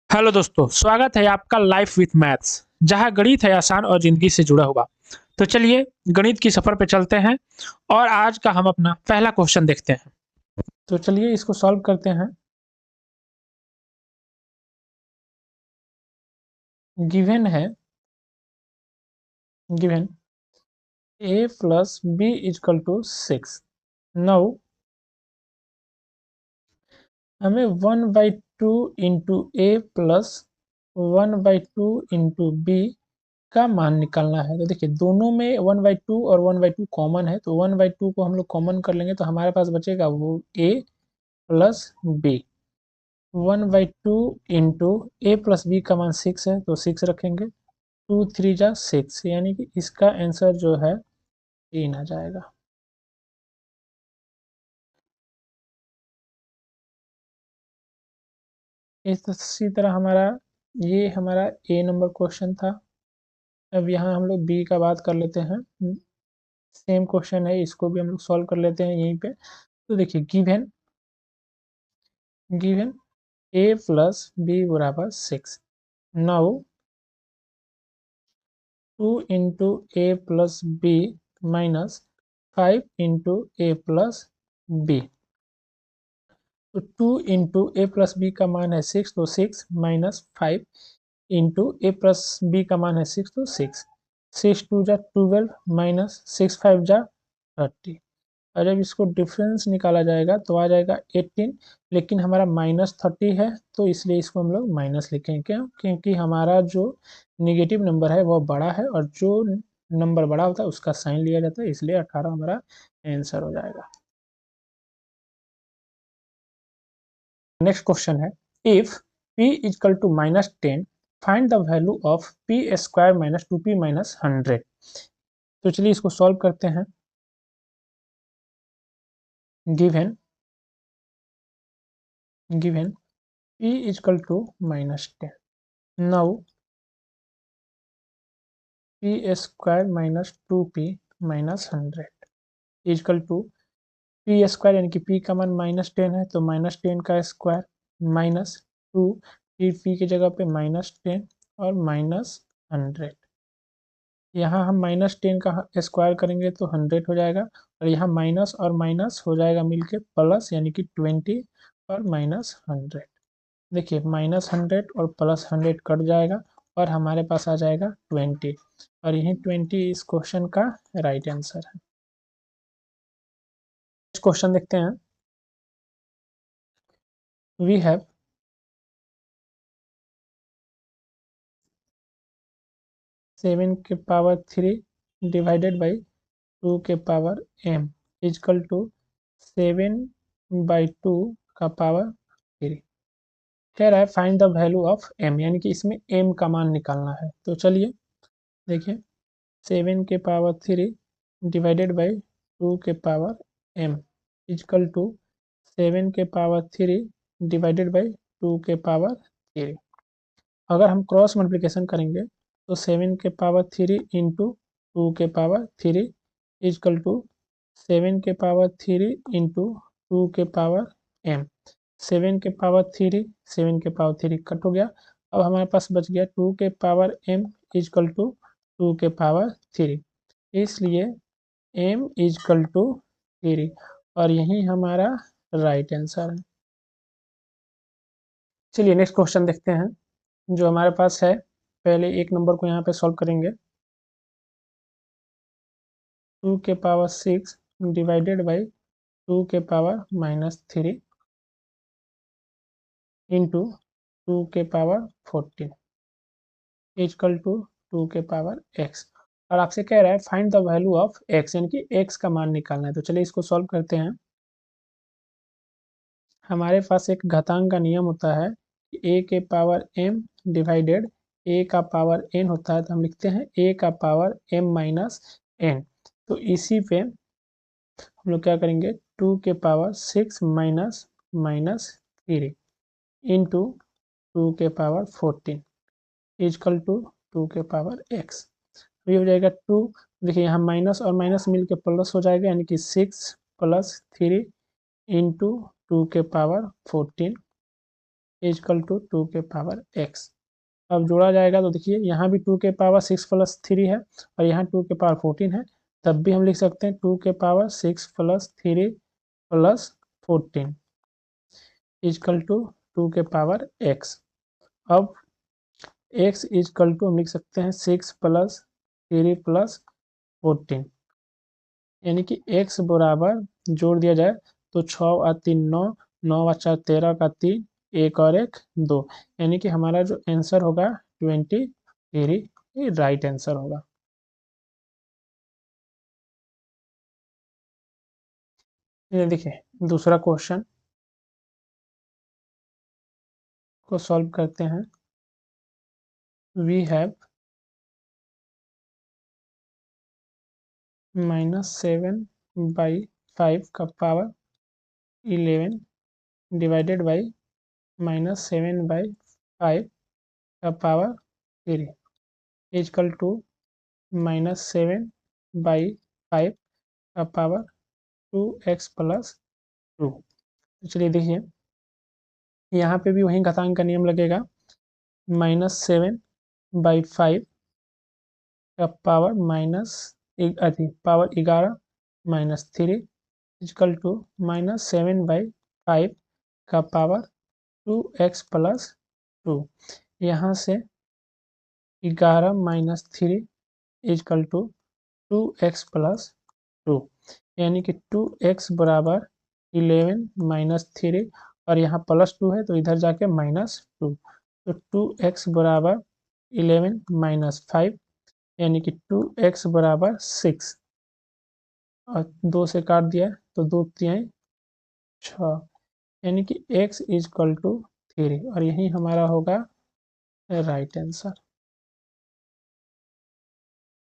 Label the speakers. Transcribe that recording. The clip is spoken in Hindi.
Speaker 1: हेलो दोस्तों, स्वागत है आपका लाइफ विथ मैथ्स, जहां गणित है आसान और जिंदगी से जुड़ा हुआ। तो चलिए गणित की सफर पे चलते हैं और आज का हम अपना पहला क्वेश्चन देखते हैं। तो चलिए इसको सॉल्व करते हैं। गिवन है, given a plus B equal to 6। Now हमें 1/2 into A plus 1/2 into B का मान निकालना है। तो देखिए दोनों में 1/2 और 1/2 कॉमन है, तो 1/2 को हम लोग कॉमन कर लेंगे तो हमारे पास बचेगा वो a plus B. 1/2 into A plus B का मान 6 है तो 6 रखेंगे। 2 3 जा 6, यानी कि इसका आंसर जो है 3 आ जाएगा। इसी तरह ये हमारा ए नंबर क्वेश्चन था। अब यहाँ हम लोग बी का बात कर लेते हैं। सेम क्वेश्चन है, इसको भी हम लोग सॉल्व कर लेते हैं यहीं पे। तो देखिए given given a plus B बराबर 6। Now 2 into A plus B minus 5 into A plus B. तो 2 इंटू ए प्लस बी का मान है 6, तो 6 minus 5 into A plus B का मान है 6, तो 6। 6 2 जा 12 माइनस 6 5 जा 30। और जब इसको डिफरेंस निकाला जाएगा तो आ जाएगा 18, लेकिन हमारा -30 है तो इसलिए इसको हम लोग माइनस लिखेंगे। क्यों? क्योंकि हमारा जो निगेटिव नंबर है वो बड़ा है और जो नंबर बड़ा होता है उसका साइन लिया जाता है, इसलिए 18 हमारा आंसर हो जाएगा। नेक्स्ट क्वेश्चन है, if p equal to -10 find the value of p square minus 2p minus 100। तो चलिए इसको सॉल्व करते हैं। Given given p equal to -10। Now p square minus 2p minus 100 equal to P square, यानी कि p का मान -10 है तो -10 का स्क्वायर माइनस 2, p की जगह पे -10 और -100। यहाँ हम -10 का स्क्वायर करेंगे तो 100 हो जाएगा और यहाँ माइनस और माइनस हो जाएगा मिलके प्लस, यानी कि 20 और -100। देखिए -100 और +100 कट जाएगा और हमारे पास आ जाएगा 20, और यही 20 इस क्वेश्चन का राइट आंसर है। इस क्वेश्चन देखते हैं। वी हैव 7 के पावर 3 डिवाइडेड बाई 2 के पावर m इजकल टू 7/2 का पावर 3। कह रहा है find the value of m, यानी कि इसमें m का मान निकालना है। तो चलिए देखिए 7 के पावर 3 डिवाइडेड बाई 2 के पावर m इजकल टू 7 के पावर 3 डिवाइडेड बाई 2 के पावर 3। अगर हम क्रॉस मल्टीप्लिकेशन करेंगे तो 7 के पावर 3 इंटू 2 के पावर 3 इजकल टू 7 के पावर 3 इंटू 2 के पावर m। 7 के पावर 3 7 के पावर 3 कट हो गया। अब हमारे पास बच गया 2 के पावर m इजकल टू 2 के पावर 3, इसलिए m इजकल टू 3, और यही हमारा राइट आंसर है। चलिए नेक्स्ट क्वेश्चन देखते हैं जो हमारे पास है। पहले एक नंबर को यहाँ पे सॉल्व करेंगे। 2 के पावर 6 डिवाइडेड बाई 2 के पावर -3 इंटू 2 के पावर 14 इजकल टू 2 के पावर x। और आपसे कह रहा है find the value of x, यानी कि x का मान निकालना है। तो चलिए इसको सॉल्व करते हैं। हमारे पास एक घातांक का नियम होता है कि a के पावर m डिवाइडेड a का पावर n होता है, तो हम लिखते हैं a का पावर m माइनस n। तो इसी पे हम लोग क्या करेंगे, 2 के पावर 6 माइनस -3 इंटू 2 के पावर 14 इजकल टू 2 के पावर x। ये हो जाएगा 2। देखिए यहाँ माइनस और माइनस मिल के प्लस हो जाएगा, यानी कि 6 + 3 इंटू 2 के पावर 14 इजकल टू 2 के पावर x। अब जोड़ा जाएगा तो देखिए यहाँ भी 2 के पावर 6 प्लस 3 है और यहाँ 2 के पावर 14 है, तब भी हम लिख सकते हैं 2 के power 6 plus 3 plus 14 equal to 2 के पावर x। अब x इजकल टू हम लिख सकते हैं 6 प्लस 3 प्लस 14, यानी कि x बराबर जोड़ दिया जाए तो 6 और 3 9, 9 और 4 13 का 3, एक और एक 2, यानी कि हमारा जो आंसर होगा 23, ये राइट आंसर होगा। ये देखिए दूसरा क्वेश्चन को सॉल्व करते हैं। वी हैव -7/5 का पावर 11 डिवाइडेड बाई -7/5 का पावर 3 इजकल टू -7/5 का पावर 2x प्लस 2। चलिए देखिए यहाँ पे भी वही घातांक का नियम लगेगा। -7/5 का पावर पावर 11 -3 इजकल टू -7/5 का पावर 2x प्लस 2। यहाँ से 11 minus 3 is equal to 2x plus 2, यानी कि 2x बराबर 11 माइनस 3 और यहाँ प्लस 2 है तो इधर जाके -2, तो 2x बराबर 11 माइनस 5, यानी कि 2x बराबर 6 और 2 से काट दिया तो 2 3 6, यानी कि x इजकल टू 3 और यही हमारा होगा राइट आंसर।